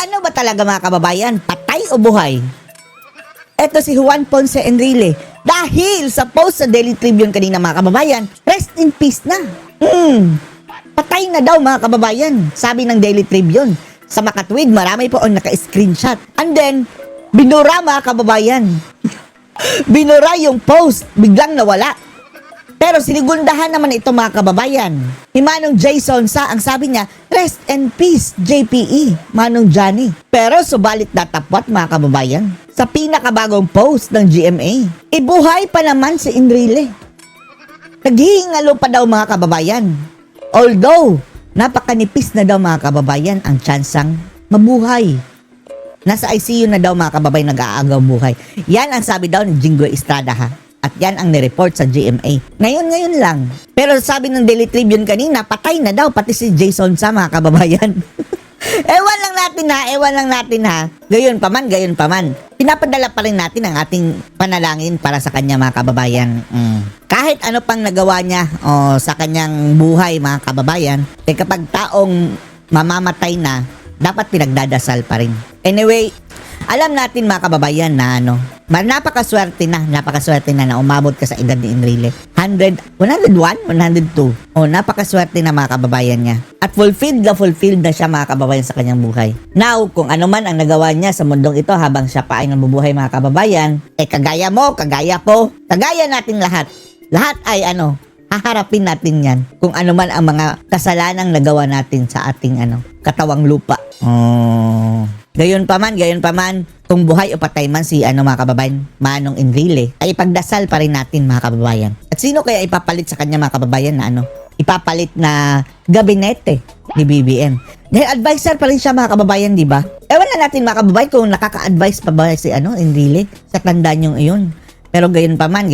Ano ba talaga mga kababayan? Patay o buhay? Eto si Juan Ponce Enrile. Dahil sa post sa Daily Tribune kanina mga kababayan, rest in peace na. Patay na daw mga kababayan. Sabi ng Daily Tribune. Sa makatwid, marami po ang naka-screenshot. And then, binura mga kababayan. Binura yung post. Biglang nawala. Pero sinigundahan naman ito mga kababayan. Ni Manong Jason sa ang sabi niya, rest in peace JPE, Manong Johnny. Pero subalit natapwat mga kababayan sa pinakabagong post ng GMA. Ibuhay pa naman si Enrile. Naghihingalo pa daw mga kababayan. Although, napakanipis na daw mga kababayan ang tsansang mabuhay. Nasa ICU na daw mga kababayan nag-aagaw buhay. Yan ang sabi daw ni Jingoy Estrada ha. At yan ang nireport sa GMA. Ngayon lang. Pero sabi ng Daily Tribune kanina, patay na daw pati si Jason sa mga kababayan. Ewan lang natin ha. Gayon pa man. Pinapadala pa rin natin ang ating panalangin para sa kanya mga kababayan. Kahit ano pang nagawa niya sa kanyang buhay mga kababayan, kapag taong mamamatay na, dapat pinagdadasal pa rin. Anyway, alam natin mga kababayan na napakaswerte na umabot ka sa edad ni Enrile. 101, 102. Napakaswerte na mga kababayan niya. At fulfilled na siya mga kababayan sa kanyang buhay. Now, kung ano man ang nagawa niya sa mundong ito habang siya pa ay nabubuhay mga kababayan, kagaya mo, kagaya ko, kagaya natin lahat. Lahat ay haharapin natin yan. Kung ano man ang mga kasalanang nagawa natin sa ating katawang lupa. Gayon pa man, kung buhay o patay man si mga kababayan, Manong Enrile, ay ipagdasal pa rin natin mga kababayan. At sino kaya ipapalit sa kanya mga kababayan na ipapalit na gabinete ni BBM? Dahil advisor pa rin siya mga kababayan, di ba? Ewan na natin mga kababayan kung nakaka-advise pa ba si Enrile sa tandaan yung iyon. Pero gayon pa man,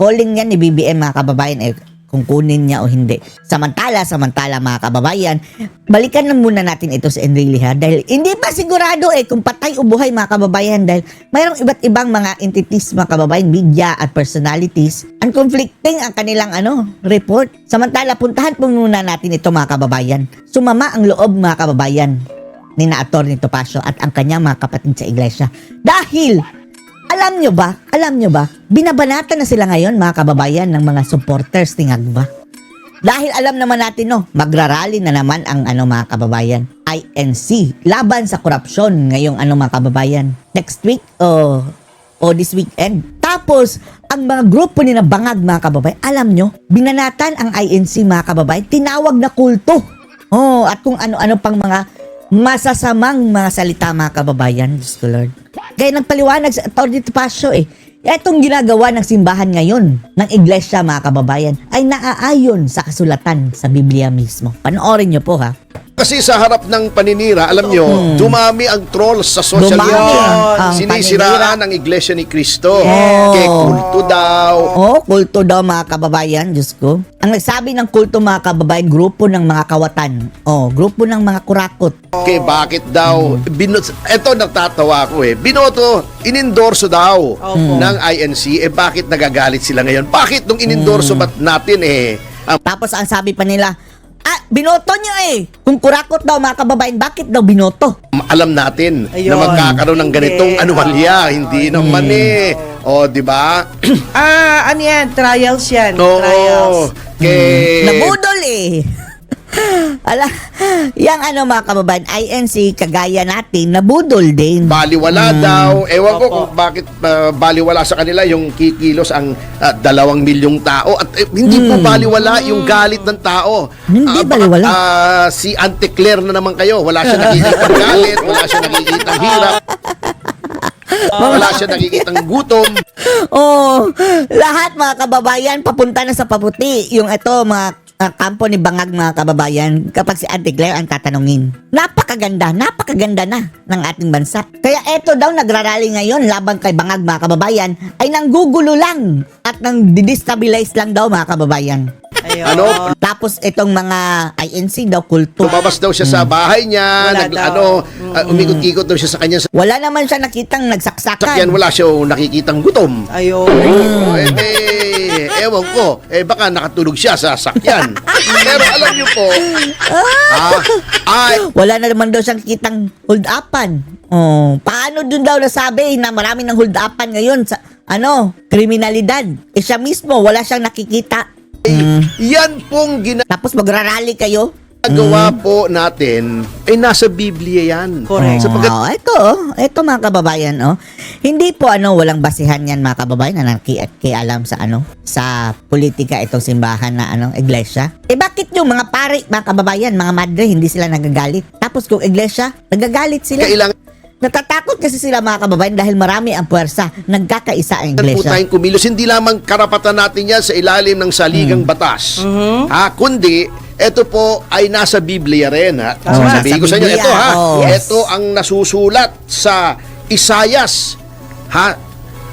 calling yan ni BBM mga kababayan kung kunin niya o hindi. Samantala mga kababayan, balikan lang muna natin ito sa Enrile ha, dahil hindi pa sigurado kung patay o buhay mga kababayan, dahil mayroong iba't ibang mga entities mga kababayan, media at personalities, ang conflicting ang kanilang report. Samantala puntahan po muna natin ito mga kababayan. Sumama ang loob mga kababayan ni Atty. Topacio at ang kanyang mga kapatid sa iglesia. Dahil alam nyo ba, binabanatan na sila ngayon mga kababayan ng mga supporters ni Agba. Dahil alam naman natin magrarally na naman ang mga kababayan, INC, laban sa korupsyon ngayong mga kababayan. Next week o this weekend. Tapos, ang mga grupo ni Bangag mga kababayan, alam nyo, binanatan ang INC mga kababayan, tinawag na kulto. At kung ano-ano pang mga masasamang mga salita mga kababayan, Diyos ko Lord. Kaya nagpaliwanag sa Atty. Topacio itong ginagawa ng simbahan ngayon ng iglesia mga kababayan ay naaayon sa kasulatan sa Biblia mismo. Panoorin nyo po ha. Kasi sa harap ng paninira, alam nyo, dumami ang trolls sa social Dumami media. ang Sinisiraan ang Iglesia ni Cristo. Yes. Kaya kulto daw. Kulto daw mga kababayan, Diyos ko. Ang nagsabi ng kulto mga kababayan, grupo ng mga kawatan. Grupo ng mga kurakot. Kaya bakit daw, eto natatawa ko binoto, inendorso daw ng INC, bakit nagagalit sila ngayon? Bakit nung inendorso ba't natin Tapos ang sabi pa nila, binoto nyo Kung kurakot daw mga kababayan, bakit daw binoto? alam natin Ayun. na magkakaroon ng ganitong Hindi. anomalya, hindi naman di ba? Ano yan? Trials yan. Oo. Trials. Nabudol yang mga kababayan, INC, kagaya natin, nabudol din. Baliwala daw. Ewan ko Opo. kung bakit baliwala sa kanila yung kikilos ang 2 milyong tao. At hindi po baliwala yung galit ng tao. Hindi baliwala. Si Auntie Claire na naman kayo. Wala siya nakikitang galit. Wala siya nakikitang hirap. Wala siya nakikitang gutom. Lahat mga kababayan, papunta na sa paputi. Yung mga kampo ni Bangag mga kababayan, kapag si Auntie Claire ang tatanungin. Napakaganda na ng ating bansa. Kaya eto daw nagrarally ngayon laban kay Bangag mga kababayan ay nanggugulo lang at nang destabilize lang daw mga kababayan. Ayun. Tapos itong mga INC daw kulto. Lumabas daw siya sa bahay niya. Wala daw. Umikot-ikot daw siya sa kanya Wala naman siya nakitang nagsaksakan. sakyan. Wala siya nakikitang gutom. Ayun. ewan ko. Baka nakatulog siya sa sakyan. Pero alam niyo po, ay, Wala na naman daw siyang kitang hold-upan. Oh, paano dun daw nasabi na marami ng hold-upan ngayon sa, kriminalidad? Siya mismo, wala siyang nakikita. yan pong Tapos magrarally kayo? ginagawa po natin, nasa Biblia yan. Correct. Sapagkat Ito mga kababayan, Hindi po walang basihan yan mga kababayan na nakialam sa politika itong simbahan na iglesia. Bakit yung mga pari, mga kababayan, mga madre, hindi sila nagagalit? Tapos kung iglesia, nagagalit sila. kailangan Natatakot kasi sila mga kababayan dahil marami ang puwersa. Nagkakaisa ang po iglesia. tayong kumilos. Hindi lamang karapatan natin yan sa ilalim ng saligang batas. Kundi, ito po ay nasa Biblia rin. Sabihin ko sa inyo, Biblia. ito Yes. ito ang nasusulat sa Isayas.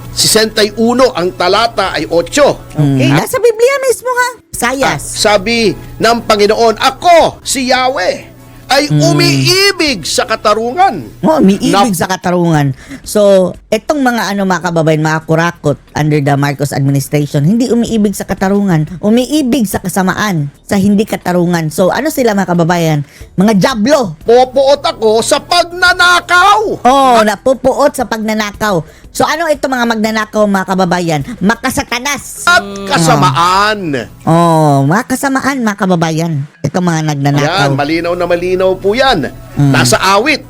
61 ang talata ay 8. Okay. Nasa Biblia mismo Sayas. Sabi ng Panginoon, ako, si Yahweh, ay umiibig sa katarungan. Umiibig sa katarungan. So, etong mga mga kababayan, mga kurakot under the Marcos administration, hindi umiibig sa katarungan, umiibig sa kasamaan, sa hindi katarungan. So, sila mga kababayan? Mga jablo. Popoot ako sa pagnanakaw. Napupuot sa pagnanakaw. So, ito mga magnanakaw mga kababayan? Makasatanas. At kasamaan. Mga kasamaan mga kababayan. Ito mga nagnanakaw. Yan, malinaw na malinaw po yan. Nasa awit.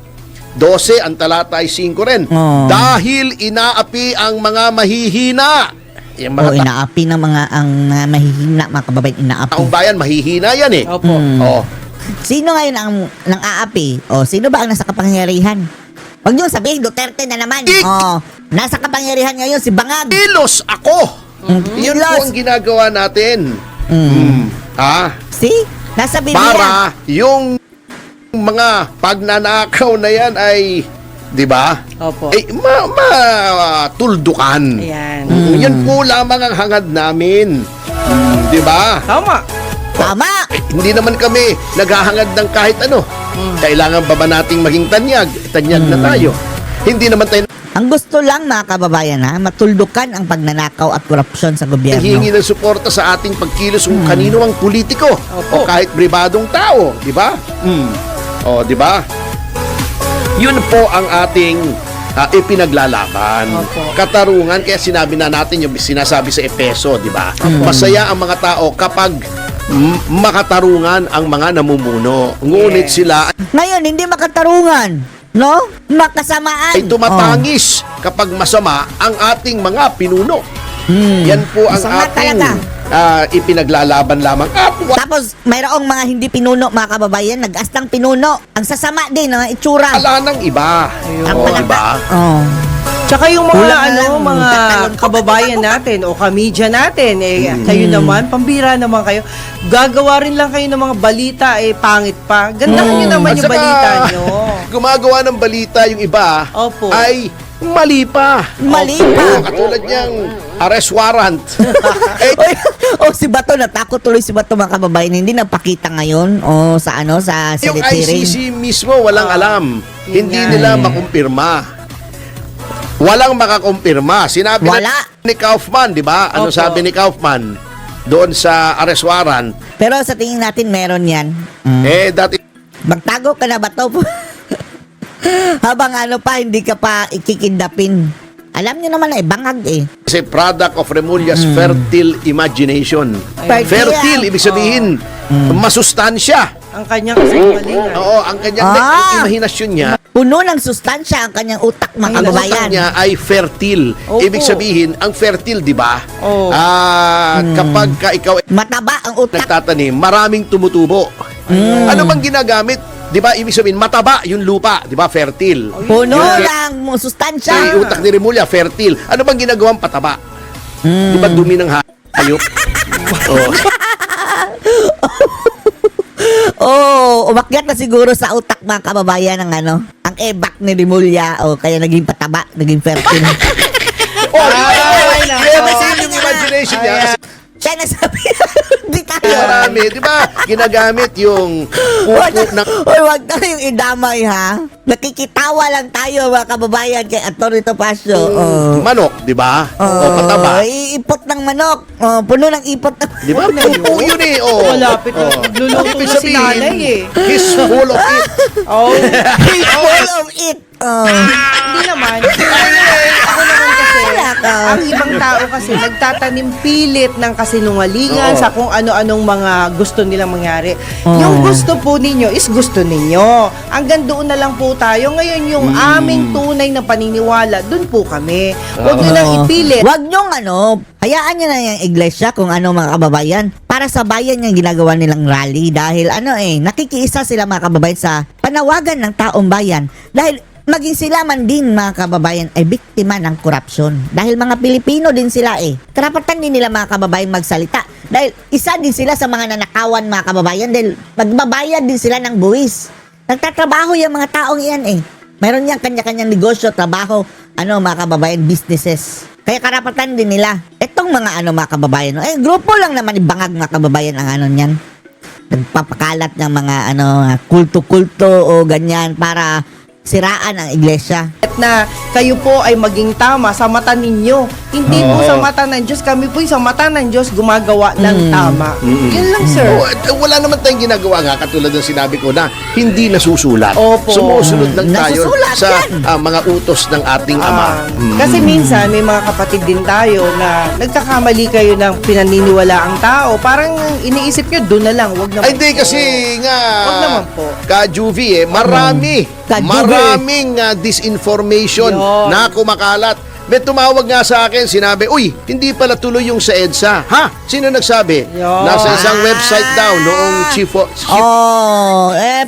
12, ang talata ay 5 rin. Dahil inaapi ang mga mahihina. Yung mga Inaapi ng mga ang mahihina mga kababayan, inaapi. taong bayan, mahihina yan eh. Opo. Sino ngayon ang nang aapi? Sino ba ang nasa kapangyarihan? Huwag niyo sabihin, Duterte na naman. Nasa kapangyarihan ngayon si Bangag. Kilos ako. Yan po Kilos. ang ginagawa natin. See? Nasa Biblia. Para yung mga pagnanakaw na yan ay, di ba? Opo. Matuldukan. Ayan. Yan po lamang ang hangad namin. Di ba? Tama. Tama! Hindi naman kami naghahangad ng kahit ano. Kailangan ba ba nating maging tanyag? Tanyag na tayo. Hindi naman tayo Ang gusto lang mga kababayan matuldukan ang pagnanakaw at korupsyon sa gobyerno. naghihingi ng suporta sa ating pagkilos kung kanino ang politiko o kahit pribadong tao, di ba? Di ba? Yun po ang ating ipinaglalaban. Opo. Katarungan, kaya sinabi na natin yung sinasabi sa Epeso, di ba? Masaya ang mga tao kapag makatarungan ang mga namumuno. Ngunit Yes. sila Ngayon, hindi makatarungan. No? Makasamaan. ay tumatangis kapag masama ang ating mga pinuno. Yan po ang Masama ating talaga. ipinaglalaban lamang. Tapos, mayroong mga hindi pinuno, mga kababayan, nag-astang pinuno. Ang sasama din, ang itsura. Wala nang iba. Ang O, palaka. diba? Tsaka yung mga Kulang na lang, mga tatalon. kababayan natin o kamedya natin, kayo naman, pambira naman kayo. Gagawa rin lang kayo ng mga balita, pangit pa. Gandahan nyo naman At yung saka, balita nyo. Gumagawa ng balita yung iba Opo. ay mali pa. Mali Oo, pa. katulad niyang arrest warrant. Si Bato, natakot tuloy si Bato mga kababayan. Hindi napakita ngayon sa Yung Senate hearing. ICC mismo walang alam. Yun Hindi nga. nila makumpirma. Walang makakumpirma. Sinabi Wala. ni Kaufman, di ba? Ano Opo. sabi ni Kaufman doon sa arrest warrant? Pero sa tingin natin, meron yan. Dati Magtago ka na, Bato. Habang hindi ka pa ikikindapin. Alam niyo naman bangag kasi product of Remulla's fertile imagination. Fertile. Fertile, ibig sabihin, masustansya. Ang kanyang kasinungalingan. Oo, ang kanyang ang imahinasyon niya, Puno ng sustansya ang kanyang utak, mga ang utak kababayan. niya ay fertile. Opo. Ibig sabihin, ang fertile, di ba? Oo. Kapag ka ikaw ay Mataba ang utak. nagtatanim, maraming tumutubo. Ano bang ginagamit? Di ba, ibig sabihin, mataba yung lupa, di ba, fertile. Puno Yung- ng sustansya. Yung utak ni Remulla, fertile. Ano bang ginagawang pataba? Di ba, dumi ng hayop? Oh. Umakyat na siguro sa utak mga kababayan ng ang ebak ni Rimulya kaya naging pataba, naging fertile. Oh, Ay, kaya nako. kasi yung imagination niya. Kasi Siya nasabi. Di tayo. Marami, di ba? Ginagamit yung Wag upo ng... wag na yung idamay, ha? Nakikitawa lang tayo, mga kababayan, kay Atty. Topacio. manok, di ba? O pataba. Iipot ng manok. Puno ng ipot ng Di ba? Upo yun eh. Oh. Malapit na. Nagluluto Ibig na si sabihin, nanay eh. He's full of it. Oh. He's full of it. Hindi naman. Anyway, ako naman kasi, Wala ka. ang ibang tao kasi nagtatanim pilit ng kasinungalingan Oo. sa kung ano-anong mga gusto nilang mangyari. Yung gusto po ninyo is gusto ninyo. Hanggang doon na lang po tayo. Ngayon, yung aming tunay na paniniwala, doon po kami. Huwag nyo lang ipilit. Wag nyong hayaan nyo na yung iglesia kung ano mga kababayan. Para sa bayan yung ginagawa nilang rally dahil nakikiisa sila mga kababayan sa panawagan ng taong bayan. Dahil maging sila man din mga kababayan ay biktima ng korupsyon. Dahil mga Pilipino din sila karapatan din nila mga kababayan magsalita. Dahil isa din sila sa mga nanakawan mga kababayan dahil magbabayad din sila ng buwis. Nagtatrabaho yung mga taong iyan Meron niyang kanya-kanyang negosyo, trabaho, mga kababayan, businesses. Kaya karapatan din nila. Etong mga mga kababayan, grupo lang naman ibangag mga kababayan ang niyan. Nagpapakalat ng mga kulto-kulto o ganyan para siraan ang iglesia. Na kayo po ay maging tama sa mata ninyo. Hindi po Oo. sa mata ng Diyos. Kami po sa mata ng Diyos gumagawa ng tama. Yun lang, sir. Oh, wala naman tayong ginagawa nga katulad ng sinabi ko na hindi nasusulat. Opo. Sumusunod lang tayo Nasusulat sa yan. mga utos ng ating Ama. Kasi minsan may mga kapatid din tayo na nagkakamali kayo ng pinaniniwala ang tao. Parang iniisip nyo, doon na lang. Wag naman Ay, hindi po. kasi nga Wag naman po. Ka-Juvie maraming disinformation Yun. na kumakalat. May tumawag nga sa akin, sinabi, uy, hindi pala tuloy yung sa EDSA. Ha? Sino nagsabi? Yun. Nasa isang website daw noong chief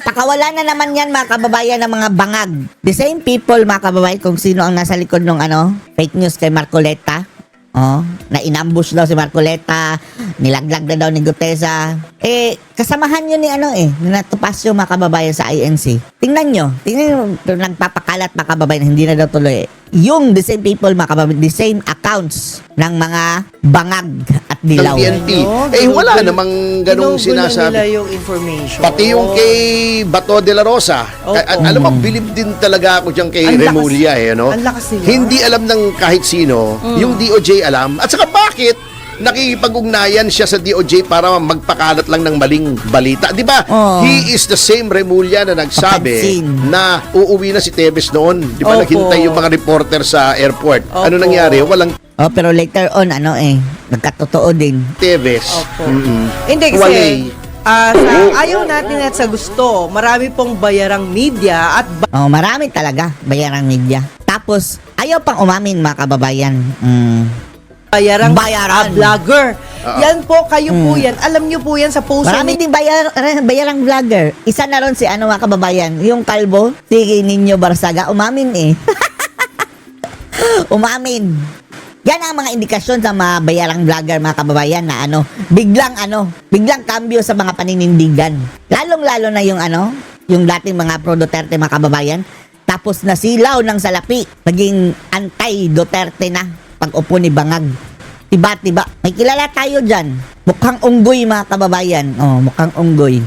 Pakawala na naman yan mga kababayan ng mga bangag. The same people mga kababayan kung sino ang nasa likod ng fake news kay Marcoleta. Na inambush daw si Marcoleta, nilaglag na daw ni Gutesa. Kasamahan yun ni ni Topacio mga kababayan sa INC. Tingnan nyo, nagpapakalat mga kababayan, hindi na daw tuloy. Yung the same people mga kababayan, the same accounts ng mga bangag at ng dilaw. PNP. Ano, Wala ginugulo- namang ganong ginugulo nila sinasabi. yung information. Pati yung kay Bato de la Rosa. Opo. Alam mo, bilib din talaga ako dyan kay Ang lakas- Remulla. ang lakas nila. Hindi alam ng kahit sino. Yung DOJ alam. At saka bakit nakikipag-ugnayan siya sa DOJ para magpakalat lang ng maling balita. Di ba? Oo. He is the same Remulla na nagsabi Papansin. na uuwi na si Tevez noon. Di ba? Opo. Naghintay yung mga reporter sa airport. Ano Opo. nangyari? Walang Pero later on, nagkatotoo din. Tevez. Opo. Mm-mm. Hindi kasi, Walay. sa ayaw natin at sa gusto, marami pong bayarang media at Marami talaga, bayarang media. Tapos, ayaw pang umamin mga kababayan. bayarang Bayaran. vlogger. Yan po, kayo po yan. Alam nyo po yan sa post Marami din bayarang vlogger. Isa na ron si mga kababayan, yung kalbo, si Nino Barsaga, umamin umamin. Yan ang mga indikasyon sa mga bayarang vlogger mga kababayan na biglang cambio sa mga paninindigan. Lalong-lalo na yung dating mga pro-Duterte mga kababayan, tapos nasilaw ng salapi, naging anti-Duterte na pag-upo ni Bangag. Tiba-tiba. May kilala tayo dyan. Mukhang unggoy mga kababayan. Mukhang unggoy.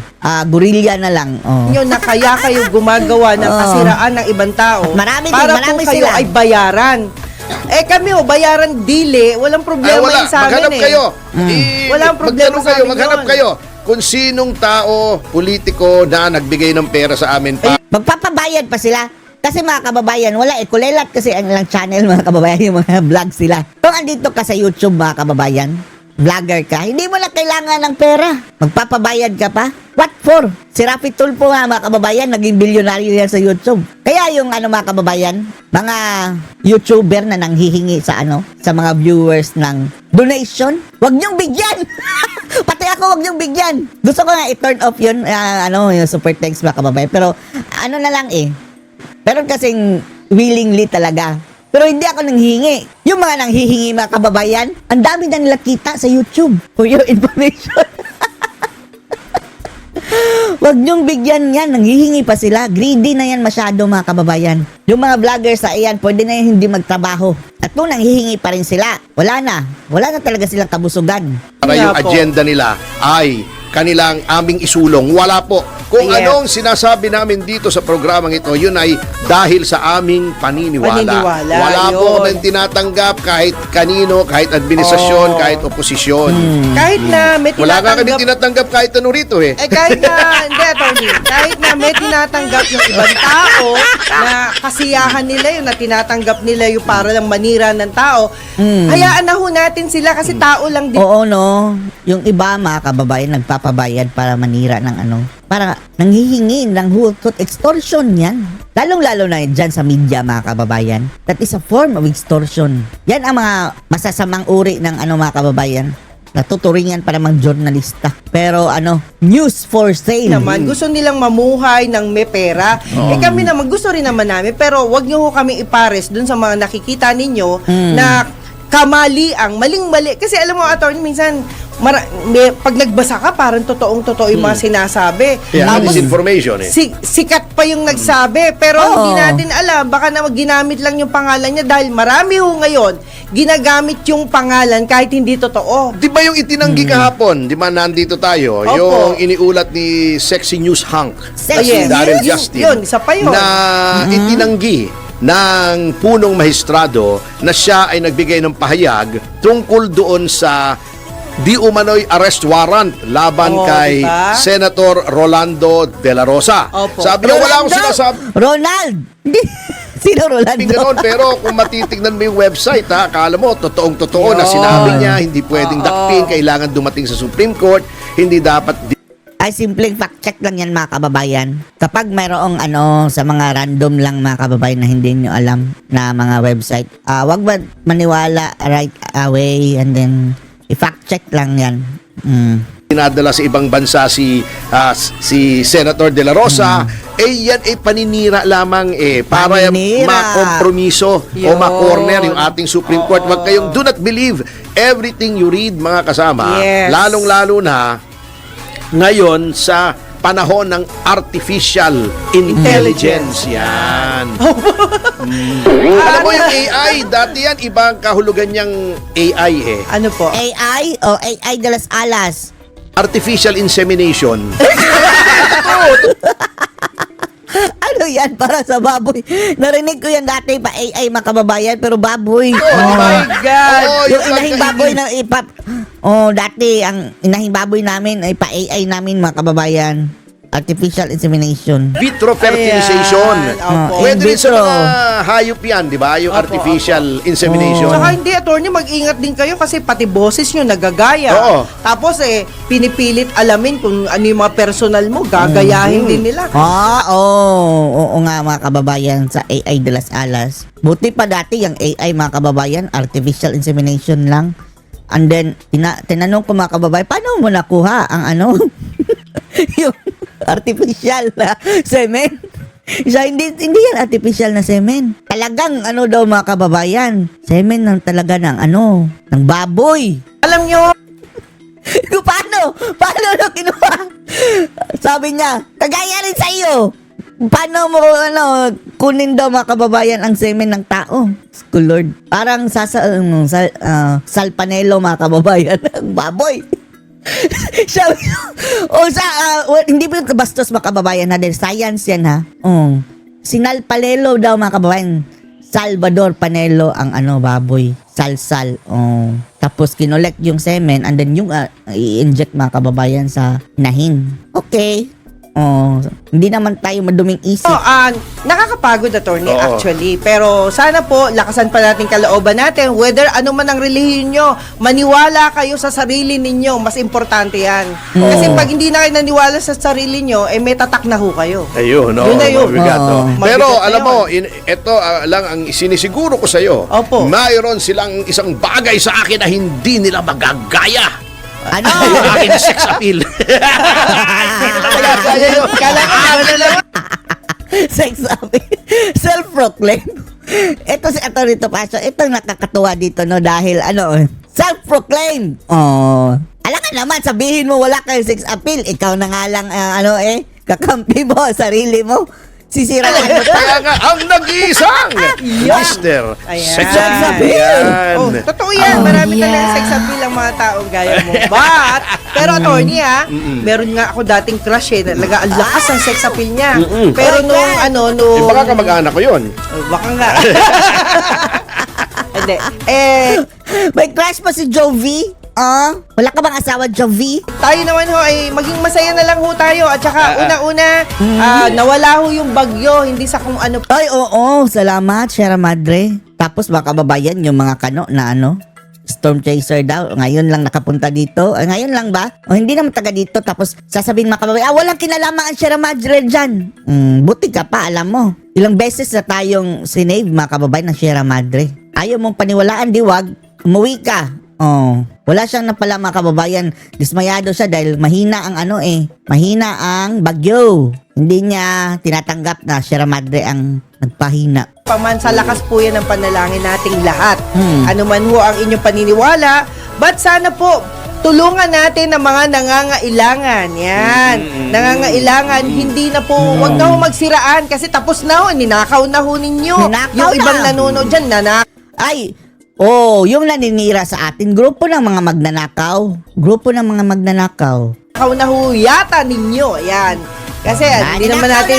Gorilla na lang. nyo na kaya kayo gumagawa ng kasiraan ng ibang tao Marami din, para marami po kayo sila. ay bayaran. Kami bayaran dili, walang problema wala. yun sa amin Maghanap kayo. Walang problema magtanong sa kayo, amin maghanap yun. kayo kung sinong tao, politiko na nagbigay ng pera sa amin pa. Magpapabayad pa sila. Kasi mga kababayan, wala kulelat kasi ang ilang channel mga kababayan, yung mga vlog sila. Kung andito ka sa YouTube mga kababayan, vlogger ka, hindi mo na kailangan ng pera. Magpapabayad ka pa? What for? Si Rafi Tulfo nga mga kababayan, naging bilyonaryo yan sa YouTube. Kaya yung mga kababayan, mga YouTuber na nanghihingi sa sa mga viewers ng donation, wag niyong bigyan. Pati ako wag niyong bigyan. Gusto ko nga i-turn off yun, yung super thanks mga kababayan. Pero na lang Meron kasing willingly talaga. Pero hindi ako nanghihingi. Yung mga nanghihingi mga kababayan, ang dami na nila kita sa YouTube for your information. Wag niyong bigyan yan. Nanghihingi pa sila. Greedy na yan masyado, mga kababayan. Yung mga vloggers sa iyan, pwede na yan hindi magtrabaho. At kung nanghihingi pa rin sila, wala na. Wala na talaga silang kabusugan. Para yung Wala po. agenda nila ay kanilang aming isulong. Wala po. Kung Yes. anong sinasabi namin dito sa programang ito, yun ay dahil sa aming paniniwala. Paniniwala, Wala po yun. kaming tinatanggap kahit kanino, kahit administrasyon, kahit oposisyon. Kahit na may Wala nga kami tinatanggap tinatanggap kahit ano rito eh. kahit na, hindi, attorney, kahit na may tinatanggap yung ibang tao na kasiyahan nila yun, na tinatanggap nila yung para lang manira ng tao, hayaan na ho natin sila kasi tao lang din. Oo, no? Yung iba, mga kababayan, nagpapabayad para manira ng ano. Para nanghihingi ng hukot. Extortion yan. Lalong-lalo na dyan sa media, mga kababayan. That is a form of extortion. Yan ang mga masasamang uri ng ano, mga kababayan. Natuturingan para mang journalista. Pero ano, news for sale. Naman, gusto nilang mamuhay ng may pera. Eh kami naman, gusto rin naman namin, pero wag niyo ho kami ipares dun sa mga nakikita ninyo na kamali-ang, maling-mali. Kasi alam mo, attorney, minsan, pag nagbasa ka, parang totoong-totoo yung mga sinasabi. Yeah, Tapos, disinformation eh. sikat pa yung nagsabi, pero Oo. hindi natin alam, baka na ginamit lang yung pangalan niya dahil marami ho ngayon, ginagamit yung pangalan kahit hindi totoo. Di ba yung itinanggi kahapon? Di ba nandito tayo? Opo. Yung iniulat ni Sexy News Hunk, Sexy si Daryl News? Justin, Yun, isa pa yun. na itinanggi ng punong maestrado na siya ay nagbigay ng pahayag tungkol doon sa di umano'y arrest warrant laban Oo, kay diba? Senator Rolando De La Rosa. Opo. Sabi niya, wala akong sinasabi. Ronald! Sino Rolando? Ganon, pero kung matitignan mo yung website, ha, akala mo, totoong-totoo na Yun. sinabi niya, hindi pwedeng dakpin, kailangan dumating sa Supreme Court, hindi dapat Ay, simpleng fact check lang yan, mga kababayan. Kapag mayroong ano, sa mga random lang, mga kababayan, na hindi nyo alam na mga website, wag ba maniwala right away and then i-fact check lang yan. dinadala sa ibang bansa si Senator De La Rosa, yan ay paninira lamang para Paninira. makompromiso o Yun. ma-corner yung ating Supreme Court. Wag kayong do not believe everything you read, mga kasama. Yes. Lalong-lalo na ngayon sa panahon ng artificial intelligence. Yan. Alam mo yung AI, dati yan, ibang kahulugan niyang AI eh. Ano po? AI o AI de las alas? Artificial insemination. Ano yan? Para sa baboy. Narinig ko yan dati pa AI, mga kababayan, pero baboy. Oh my God! Oo, Yung yung inahing baboy na ipap... dati, ang inahing baboy namin ay pa-AI namin, mga kababayan. Artificial insemination. vitro fertilization. Ayan, opo. Pwede rin sa In vitro. mga hayop yan, di ba? Yung Opo, artificial insemination. Saka hindi, attorney, mag-ingat din kayo kasi pati boses nyo nagagaya. Oo. Tapos pinipilit alamin kung ano yung mga personal mo, gagayahin din nila. Oo nga, mga kababayan, sa AI de las alas. Buti pa dati yung AI, mga kababayan, artificial insemination lang. And then, tinanong ko, mga kababayan, paano mo nakuha ang ano? Yung artificial na semen. Siya, hindi yan artificial na semen. Talagang ano daw, mga kababayan, semen ng talaga ng ano, ng baboy. Alam nyo, Kung paano na kinuha? Sabi niya, kagaya rin sa iyo. Paano mo kunin daw, mga kababayan, ang semen ng tao? School Lord. Parang salpanelo, mga kababayan, ng baboy. Sabi hindi po yung bastos, mga kababayan, ha? Dahil science yan, ha? Sinal Panelo daw, mga kababayan. Salvador Panelo ang baboy. Salsal. Tapos kinolect yung semen and then yung i-inject, mga kababayan, sa inahin. Okay. Hindi naman tayo maduming isip. nakakapagod, attorney, Oo. actually. Pero sana po, lakasan pa natin kalooban natin. Whether ano man ang relihiyon nyo, maniwala kayo sa sarili ninyo. Mas importante yan. Kasi pag hindi na kayo naniwala sa sarili nyo, may tatak na ho kayo. Ayun, Yun na yun. mabigat, Oo. Pero Mabigat na alam mo, yun. ito lang ang sinisiguro ko sa iyo. Opo. Mayroon silang isang bagay sa akin na hindi nila magagaya. Ano? Yung aking sex appeal. Kaya yun. Sex appeal. Self-proclaim. Ito si Atty. Topacio. Ito nakakatuwa dito, no? Dahil self-proclaim. Alangan naman, sabihin mo wala kang sex appeal. Ikaw na nga lang, kakampi mo, sarili mo. Sisiraan mo pa. Kaya nga, ang nag-iisang Mr. Ayan. Sex Sex appeal. Oh, totoo yan. Marami talagang sex appeal ang mga taong gaya mo. But, pero attorney meron nga ako dating crush talaga ang lakas ng sex appeal niya. Pero nung Baka kamag-anak ko yun. baka nga. Hindi. May crush pa si Jovi? Wala ka bang asawa, Jovi? Tayo naman ho ay maging masaya na lang ho tayo. At saka una-una, nawala ho yung bagyo, hindi sa kung ano. Ay, oo. Salamat, Sierra Madre. Tapos baka babayan yung mga kano na storm chaser daw. Ngayon lang nakapunta dito. Ngayon lang ba? O hindi naman taga dito. Tapos sasabihin mga kababayan, walang kinalaman ang Sierra Madre dyan. Buti ka pa, alam mo. Ilang beses na tayong sinave mga kababayan ng Sierra Madre. Ayaw mong paniwalaan, diwag. Umuwi ka. Wala siyang napala mga kababayan. Dismayado siya dahil mahina ang mahina ang bagyo. Hindi niya tinatanggap na Sierra Madre ang nagpahina. Paman sa lakas po yan ang panalangin nating lahat. Ano man ho ang inyong paniniwala, but sana po tulungan natin ang mga nangangailangan. Yan. Nangangailangan, hindi na po, wag na ho magsiraan kasi tapos na ho, ninakaw na ho ninyo. Ninakaw Yung na. ibang nanonood dyan, Yung naninira sa atin, grupo ng mga magnanakaw. Grupo ng mga magnanakaw. na ho yata ninyo. Yan. Kasi hindi naman natin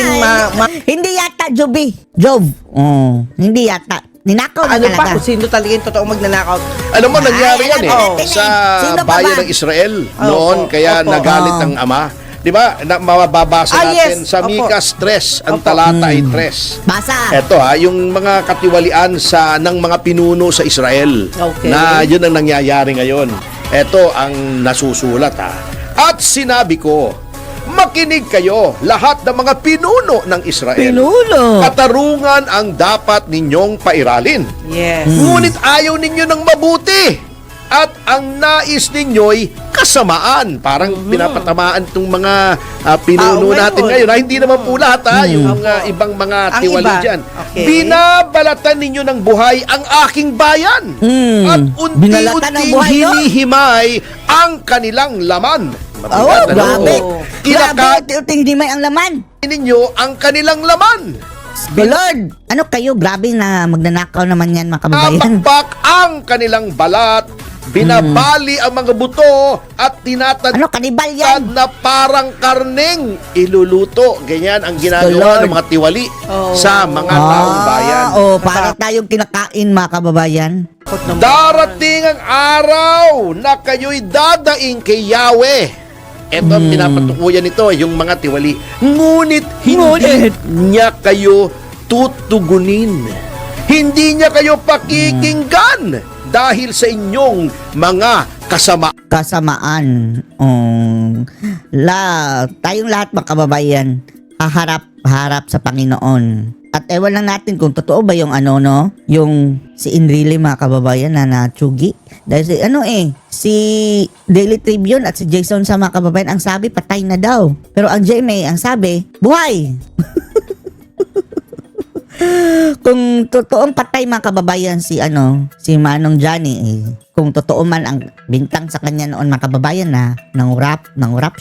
Hindi yata, Jovi. Hindi yata. Ninakaw na ano talaga. pa, kung sino talaga yung totoong magnanakaw. Alam mo, nangyari Ay, yan alam natin sa Sino pa bayan ba? ng Israel noon, Opo, kaya opo. nagalit ng ama. Di ba? Mababasa natin yes, sa opo. Mikas 3, ang Opo. talata ay 3. Basa. Eto yung mga katiwalian ng mga pinuno sa Israel. Okay. Na yun ang nangyayari ngayon. Eto ang nasusulat At sinabi ko, makinig kayo, lahat ng mga pinuno ng Israel. Pinuno. Katarungan ang dapat ninyong pairalin. Yes. Ngunit ayaw ninyo ng mabuti. At ang nais ninyo'y kasamaan. Parang pinapatamaan itong mga pinuno Tao natin ngayon. ngayon. Hindi naman po lahat yung ibang mga Ang tiwali iba. dyan. Okay. Binabalatan ninyo ng buhay ang aking bayan. At Binalatan ng unti-unting buhay, no? hinihimay ang kanilang laman. Mabigat, Grabe. Kinakain Grabe, hindi may ang laman. ninyo ang kanilang laman. Lord, ano kayo? Grabe na magnanakaw naman yan, mga kababayan. Napakpak ang kanilang balat, binabali ang mga buto at tinatad Ano, kanibal yan? na parang karneng iluluto. Ganyan ang ginagawa Lord. ng mga tiwali sa mga taong bayan. Para tayong kinakain, mga kababayan. Darating ang araw na kayo'y dadaing kay Yahweh. Ito ang pinapatukuyan nito, yung mga tiwali. Ngunit hindi niya kayo tutugunin. Hindi niya kayo pakikinggan dahil sa inyong mga Kasamaan. Tayong lahat, mga kababayan, harap sa Panginoon. At ewan lang natin kung totoo ba yung yung si Enrile, mga kababayan, na natsugi. Dahil si Daily Tribune at si Jason sa mga kababayan, ang sabi, patay na daw. Pero ang GMA, ang sabi, buhay! Kung totoong patay, mga kababayan, si Manong Johnny, kung totoo man ang bintang sa kanya noon, mga kababayan, na nangurap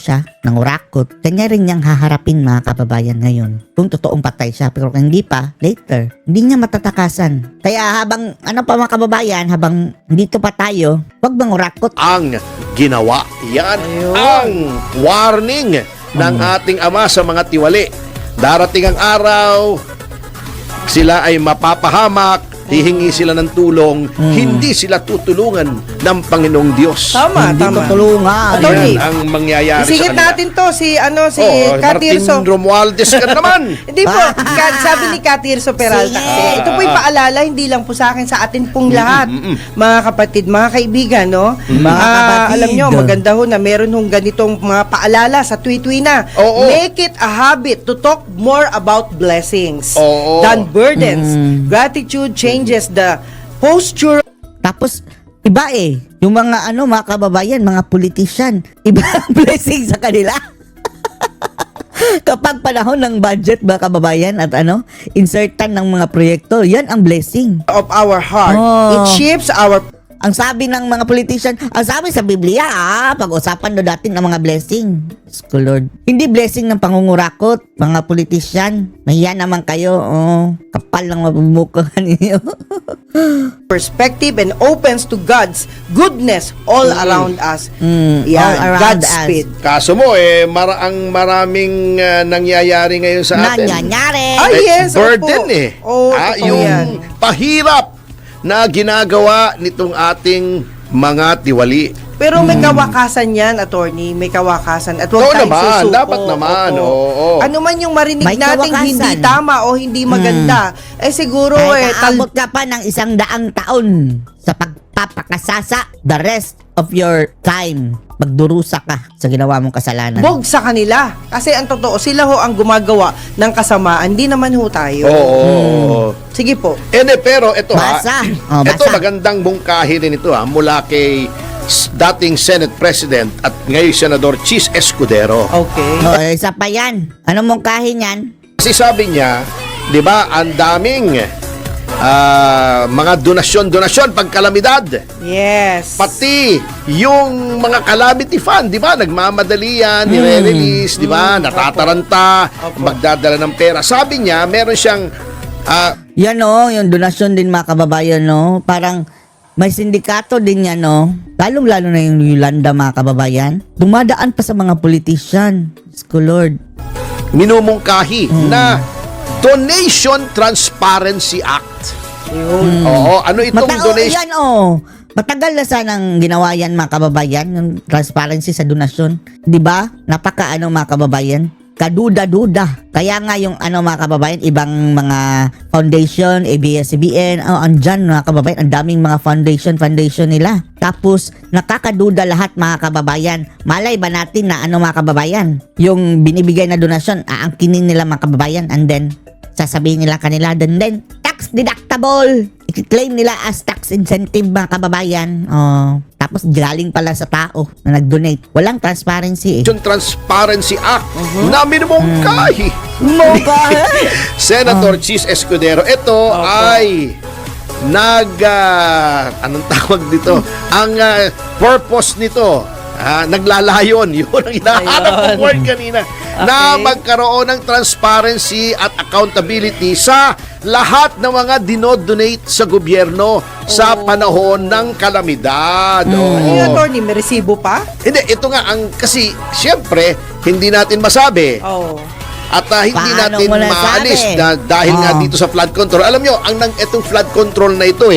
siya, nangurakot, kanya rin niyang haharapin, mga kababayan, ngayon. Kung totoong patay siya, pero kung hindi pa, later, hindi niya matatakasan. Kaya habang, mga kababayan, habang dito pa tayo, huwag mangurakot. ang ginawa. Yan ang warning ng ating Ama sa mga tiwali. Darating ang araw, sila ay mapapahamak, hihingi sila ng tulong, hindi sila tutulungan ng Panginoong Diyos. Tama, Hindi tama. tutulungan. Attorney, Yan ang mangyayari sa Isingit kanila. natin to, si Martin Katirso. Romualdez ka naman. Hindi po, sabi ni Katirso Peralta Sige. kasi, ito po'y paalala, hindi lang po sa akin, sa atin pong lahat, mga kapatid, mga kaibigan, no? Mga kapatid. Alam nyo, maganda ho na meron hong ganitong mga paalala sa tweet na. Oo. Make it a habit to talk more about blessings Oo. than burdens. Gratitude changes the posture. Tapos, iba yung mga mga kababayan, mga politician, iba ang blessing sa kanila. Kapag panahon ng budget, mga kababayan, at insertan ng mga proyekto, yan ang blessing. of our heart. Oh. It shapes our ang sabi ng mga politician, ang sabi sa Biblia, pag-usapan do dati ng mga blessing. Diyos ko, Lord. Hindi blessing ng pangungurakot, mga politician. Mahiya naman kayo, kapal lang mabumukahan ninyo. Perspective and opens to God's goodness all around us. Yan, all around us. Godspeed. Kaso mo, ang maraming nangyayari ngayon sa atin. Nangyayari. Ay, yes, burden opo. Oo, totoo yung yan. pahirap na ginagawa nitong ating mga tiwali. Pero may kawakasan yan, attorney. May kawakasan. At huwag Oo tayong naman, susuko. dapat naman, oo. Ano man yung marinig May nating kawakasan. hindi tama o hindi maganda, siguro Kahit aabot ka pa ng 100 taon sa pagpapakasasa, the rest of your time, magdurusa ka sa ginawa mong kasalanan. bog sa kanila. Kasi ang totoo, sila ho ang gumagawa ng kasamaan. Hindi naman ho tayo. Oo. Sige po. Pero ito Basa. ha, Basa. ito magandang mungkahi rin ito mula kay dating Senate President at ngayon Senador Chis Escudero. Okay. Isa pa yan. Anong mungkahin yan? Kasi sabi niya, di ba, ang daming mga donasyon pag kalamidad. Yes. Pati yung mga calamity fund, di ba? Nagmamadali yan, nire-release, di ba? Natataranta, Opo. magdadala ng pera. Sabi niya, meron siyang Yan yung donasyon din mga kababayan, no? Parang may sindikato din yan, no? Lalong-lalo na yung Yolanda, mga kababayan. Dumadaan pa sa mga politician. Diyos ko, Lord. minumungkahi na Donation Transparency Act. Yun. Oo, ano itong donation? Yan, matagal na sanang ginawa yan, mga kababayan, yung transparency sa donasyon. Di ba? Napaka, mga kababayan, kaduda-duda. Kaya nga yung, mga kababayan, ibang mga foundation, ABS-CBN, andyan, mga kababayan, ang daming mga foundation nila. Tapos, nakakaduda lahat, mga kababayan. Malay ba natin na, mga kababayan, yung binibigay na donasyon, aangkinin nila, mga kababayan, and then, sasabihin nila kanila, then, tax deductible. I-claim nila as tax incentive, mga kababayan. Tapos galing pala sa tao na nag-donate. Walang transparency eh. Donation Transparency Act na minumungkahi. Senator Chis Escudero. Ito ay anong tawag dito? Ang purpose nito, naglalayon. Yun ang hinahanap ng word kanina. Na magkaroon ng transparency at accountability sa lahat ng mga dinodonate sa gobyerno sa panahon ng kalamidad. Ano yung attorney? May resibo pa? Hindi, ito nga kasi siyempre hindi natin masabi. Oo. At hindi Paano natin mo nasabi? maalis na dahil nga dito sa flood control. Alam nyo, itong flood control na ito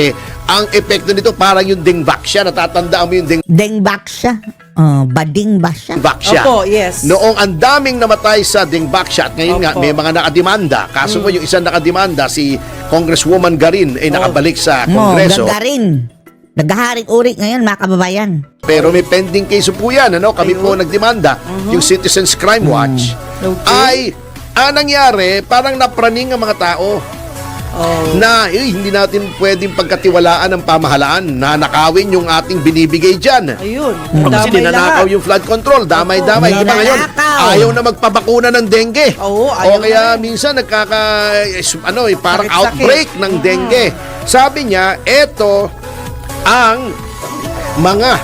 ang epekto nito parang yung dingbaksya. Natatandaan mo yung Dingbaksya. Bading ba siya? dingbaksya. Opo, yes. Noong ang daming namatay sa dingbaksya at ngayon nga Opo. may mga nakademanda. Kaso mo yung isang nakademanda, si Congresswoman Garin ay nakabalik sa Kongreso. Gagarin. Naghaharing-urik ngayon, mga kababayan. Pero may pending case po yan. Kami po nagdemanda. Yung Citizens Crime Watch ay nangyari, parang napraning ang mga tao na hindi natin pwedeng pagkatiwalaan ng pamahalaan na nakawin yung ating binibigay dyan. Ayun. Kasi Damay ninanakaw lahat. yung flood control, damay-damay. Opo. Iba ngayon, Ninanakaw. ayaw na magpabakuna ng dengue. Oo, O ayaw kaya na. minsan parang Sakit-sakit. outbreak ng dengue. Sabi niya, eto ang mga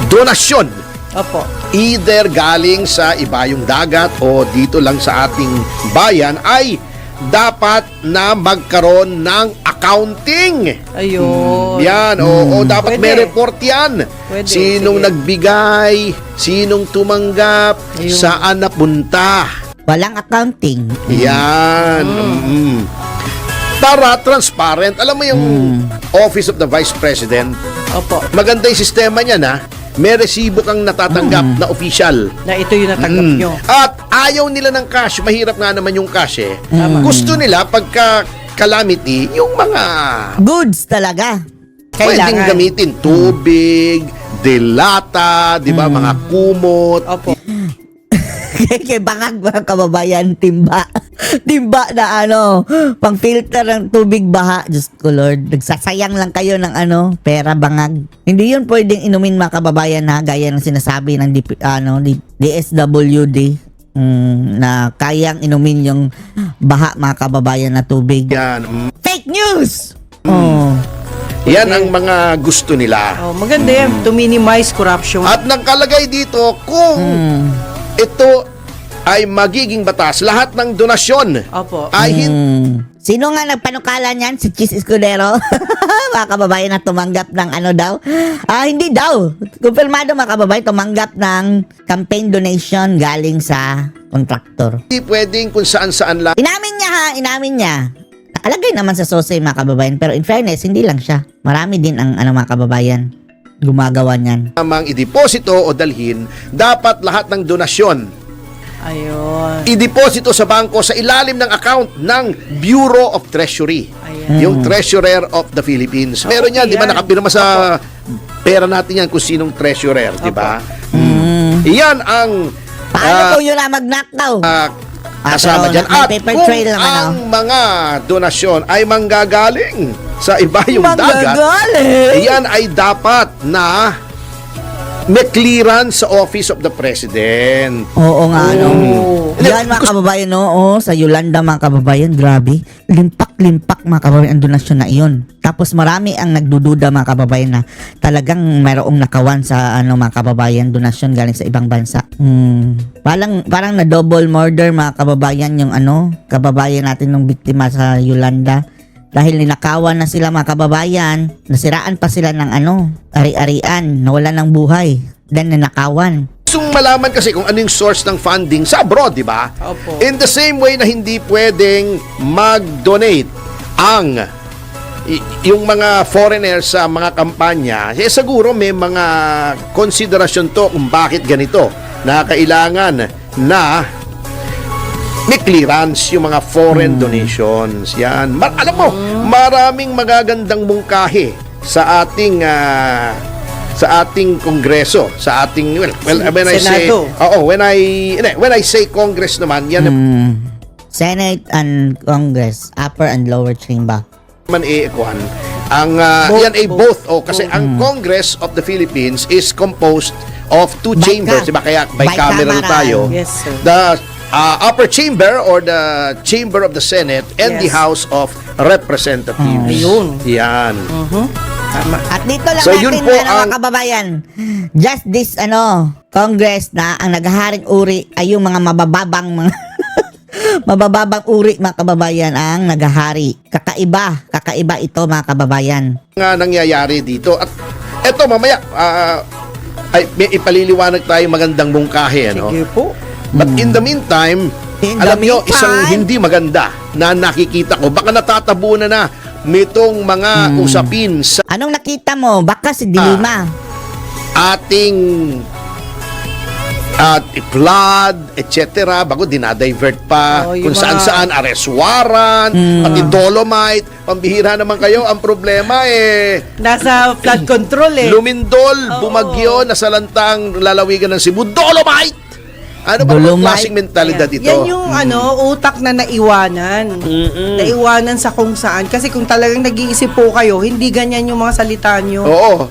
donasyon. Opo. Either galing sa ibayong dagat o dito lang sa ating bayan ay dapat na magkaroon ng accounting. Ayun. Yan, o dapat Pwede. may report yan. Pwede, Sinong sige. nagbigay, sinong tumanggap, Ayun. saan napunta. Walang accounting. Yan. Para transparent. Alam mo yung Office of the Vice President, Opo. maganda yung sistema niya na may resibo kang natatanggap na official. Na ito yung natanggap nyo. At ayaw nila ng cash. Mahirap nga naman yung cash Gusto nila pagka calamity, yung mga Goods talaga. pwedeng Kailangan. gamitin. Tubig, delata, di ba? Mga kumot. Opo. Kay bangag, mga kababayan, timba. Timba na pang filter ng tubig baha. Diyos ko, Lord. Nagsasayang lang kayo ng pera bangag. Hindi yun pwedeng inumin, mga kababayan, gaya ng sinasabi ng DSWD. Na kayang inumin yung baha, mga kababayan, na tubig. Yan. Fake news! Yan ang mga gusto nila. Oh, maganda yan, to minimize corruption. At nakalagay dito kung ito ay magiging batas, lahat ng donasyon Opo. ay Sino nga nagpanukala niyan? Si Chis Escudero? Mga kababayan na tumanggap ng ano daw? Hindi daw. Kumpirmado mga kababayan, tumanggap ng campaign donation galing sa kontraktor. hindi pwedeng kung saan-saan lang Inamin niya ha, inamin niya. Nakalagay naman sa SOSE mga kababayan, pero in fairness, hindi lang siya. Marami din ang mga kababayan gumagawa niyan. lamang ideposito o dalhin, dapat lahat ng donasyon Ayun. ideposito sa bangko sa ilalim ng account ng Bureau of Treasury. Ayan. Yung Treasurer of the Philippines. Meron yan, di ba? yan. Nakapirma sa pera natin yan kung sinong treasurer, di ba? Iyan ang Paano kung yun na mag-knock daw? kasama pero dyan. may At paper kung trail naman, ang mga donasyon ay manggagaling sa ibayong dagat, iyan ay dapat na may clearance sa Office of the President. Oo nga, no. Oo. Yan mga kababayan, no. Oo, sa Yolanda mga kababayan, grabe. Limpak-limpak mga kababayan ang donasyon na iyon. Tapos marami ang nagdududa mga kababayan na talagang mayroong nakawan sa mga kababayan donasyon galing sa ibang bansa. Parang na double murder mga kababayan yung kababayan natin ng biktima sa Yolanda. Dahil ninakawan na sila mga kababayan, nasiraan pa sila ng ari-arian, nawalan ng buhay, then ninakawan. Gustong malaman kasi kung ano yung source ng funding sa abroad, di ba? Opo. In the same way na hindi pwedeng mag-donate yung mga foreigners sa mga kampanya, siguro may mga konsiderasyon to kung bakit ganito na kailangan na may clearance yung mga foreign donations. Yan. Alam mo, maraming magagandang mungkahi sa ating kongreso, sa ating when I say Senado. when I say Congress naman, yan Senate and Congress, upper and lower chamber. naman ikuan. Ang yan ay both kasi ang Congress of the Philippines is composed of two chambers, diba? Kaya bicameral Bicameral. tayo. Yes, sir. The upper chamber or the chamber of the Senate and the Yes. House of Representatives. Ayun. Yan. Tama. At dito lang So, natin yun po mga ang- kababayan, just this Congress na ang naghaharing uri ay yung mga mabababang mabababang uri mga kababayan ang naghahari. Kakaiba ito mga kababayan. Nga nangyayari dito. At eto mamaya ay may ipaliliwanag tayo magandang mungkahi, ano? Sige po. But in the meantime, In the alam nyo, meantime- isang hindi maganda na nakikita ko. Baka natatabunan na nitong mga usapin sa Anong nakita mo? Baka si Dilima. ating flood, etc. Bago dinadivert pa Oh, yung kung mga- saan-saan, arrest warrant, pati dolomite. Pambihira naman kayo. Ang problema Nasa flood control lumindol, Oo. bumagyo, nasalantang lalawigan ng Cebu, dolomite! Ano ba naman Dolomite? klaseng mentalidad ito? Yan yung utak na naiwanan. Naiwanan sa kung saan. Kasi kung talagang nag-iisip po kayo, hindi ganyan yung mga salita nyo. Oo.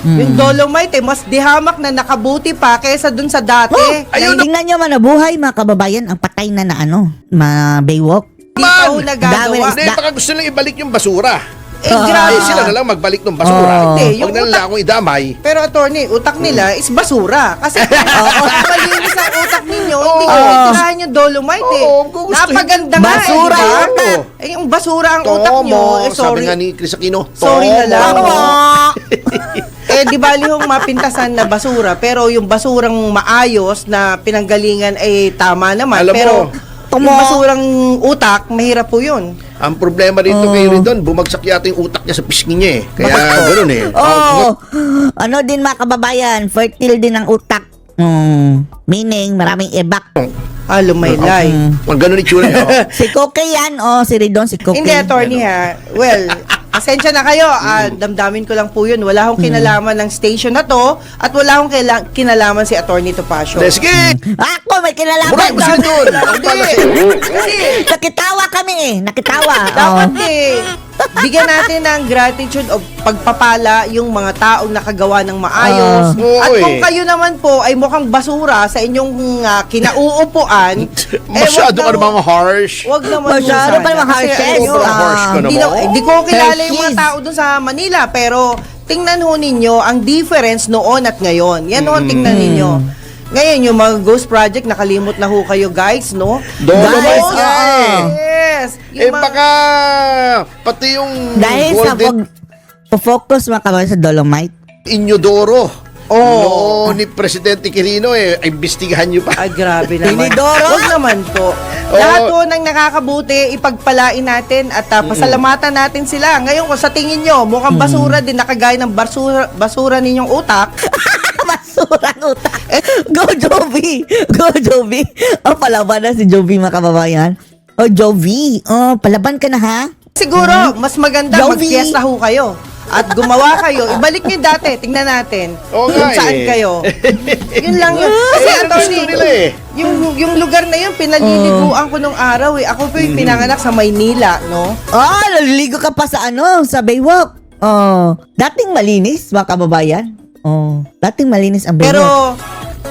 Yung dolomite, mas dihamak na nakabuti pa kaysa dun sa dati. Ayun na Tingnan nyo mabuhay mga kababayan, ang patay na Baywalk. hindi pa ho Dami nagagawa. na- Hindi, baka gusto lang ibalik yung basura. Grabe Sila na lang magbalik ng basura. Hindi, yung Huwag na lang akong idamay. Pero attorney, utak nila is basura. Kasi malinis ang utak ninyo, hindi ko Oo. itirahan yung dolomite Oo, kung gusto Napaganda nga. Basura eh, ang di ba? utak. Yung basura ang utak nyo, Sabi sorry. nga ni Chris Aquino, Sorry na lang. Tomo. Di bali yung mapintasan na basura, pero yung basurang maayos na pinanggalingan ay tama naman. Alam pero mo, yung basurang utak, mahirap po yun. ang problema rito kay Ridon, bumagsak yata yung utak niya sa pisngi niya eh. Kaya gano'n eh. Ano din mga kababayan, fertile din ang utak. Meaning, maraming ebak. Lumaylay. Ang gano'n itsura niya. Si Koke yan, si Ridon, si Koke. Hindi, attorney ha. Well, asensya na kayo. Damdamin ko lang po yun. Wala akong kinalaman ng station na to at wala akong kinalaman si Attorney Topacio. Sige! Ako, may kinalaman. Buray mo siya doon! Ang pala siya. Kasi, Nakitawa kami Nakitawa. dapat bigyan natin ng gratitude o pagpapala yung mga taong nakagawa ng maayos. Oo, At kung eh. kayo naman po ay mukhang basura sa inyong kinauupuan, Masyado ka namang harsh. Wag naman Masyado po pa sana. naman Kasi harshes. ayun, Sobrang harsh ka hindi, naman. hindi ko kilala yung mga Harshes. tao doon sa Manila, pero tingnan ho ninyo ang difference noon at ngayon. Yan ho ang tingnan ninyo. Ngayon, yung mga ghost project, nakalimot na ho kayo, guys, no? Dolomite Guys, nga eh. Yes! Eh baka pati yung Dahil sa Golden focus mga kababayan sa Dolomite. Inyodoro. Oh. Ni Presidente Quirino ay imbestigahan nyo pa. Ay, grabe naman. Tinidoro? Huwag naman po. Lahat po ng nakakabuti, ipagpalain natin at pasalamatan natin sila. Ngayon, kung sa tingin nyo, mukhang basura din, nakagaya ng basura ninyong utak, Basura ng utak. Go, Jovi! Go, Jovi! Oh, palaban na si Jovi, mga kababayan. Oh, Jovi! Oh, palaban ka na, ha? siguro, mas maganda Jovi. mag-fiesta ho kayo. At gumawa kayo. Ibalik nyo dati. Tingnan natin. Oo kung nga saan eh. kayo. Yun lang yun. Kasi, Eh, attorney, gusto nila eh. yung lugar na yun, pinaliliguan ko nung araw eh. Ako po yung pinanganak sa Maynila, no? Oh, naliligo ka pa sa sa Baywalk. Oh, dating malinis, mga kababayan. Oh, dating malinis ang Baywalk. Pero,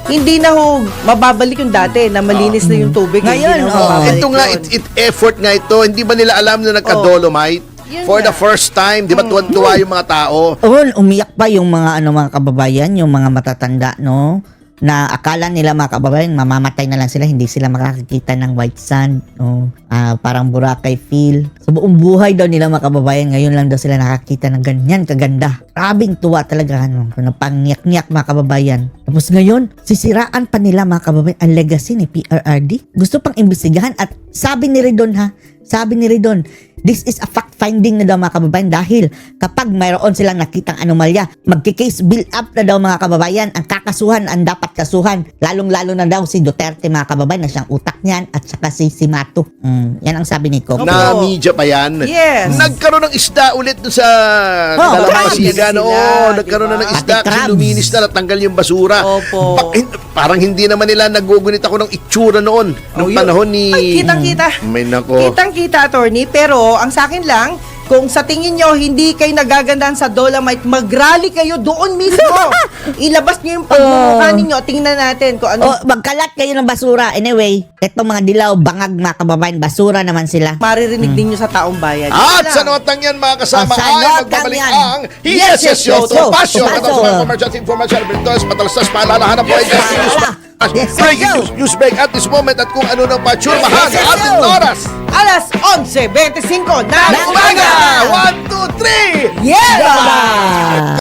hindi na ho mababalik yung dati na malinis na yung tubig. Ngayon, hindi na ho oh. mababalik Ito nga, yun. effort nga ito. Hindi ba nila alam na nagka-Dolomite? Yun For the nga. first time, di ba tuwan-tuwa yung mga tao? Oh, umiyak pa yung mga mga kababayan, yung mga matatanda, no? Na akala nila mga kababayan, mamamatay na lang sila, hindi sila makakikita ng white sand, no? Parang Boracay feel. Sa buong buhay daw nila mga kababayan, ngayon lang daw sila nakakita ng ganyan kaganda. Grabing tuwa talaga, no? Napangyak-nyak mga kababayan. Tapos ngayon, sisiraan pa nila mga kababayan ang legacy ni PRRD. Gusto pang imbestigahan at sabi ni Redon this is a fact-finding na daw mga kababayan dahil kapag mayroon silang nakitang anomalya, magki-case build up na daw mga kababayan, ang kakasuhan, ang dapat kasuhan, lalong-lalo na daw si Duterte mga kababayan na siyang utak niyan at saka si Mato. Yan ang sabi ni Coco. Na media pa yan. Yes. Nagkaroon ng isda ulit doon sa crabs. Dalampasigan. Oo, Sila, nagkaroon na ng diba? isda Pati kasi crabs. luminis na, natanggal yung basura. Opo. Parang hindi naman nila nagugunit ako ng itsura noon. Nung yun. panahon ni... Ay, kitang-kita. May nako. Kitang-kita, attorney. Pero, ang sa akin lang, kung sa tingin nyo, hindi kayo nagagandahan sa Dolomite, mag-rally kayo doon mismo. Ilabas nyo yung pagmumukha ninyo. Tingnan natin kung ano. Oh, magkalat kayo ng basura. Anyway, etong mga dilaw, bangag mga kababayan, basura naman sila. Maririnig ninyo sa taong bayan. At Yun sa lang. notang yan mga kasama Sa ay notang magbabalik yan. ang Yes, yes, Yes, yes, Pasyo. yes. Katapos ng commercial information, Britos, patalastas, paalalahan na po ay Yes, breaking news break at this moment at kung ano nang pachurmahan Yes, yes, sa ating yes. oras. Alas 11:25 ng umaga!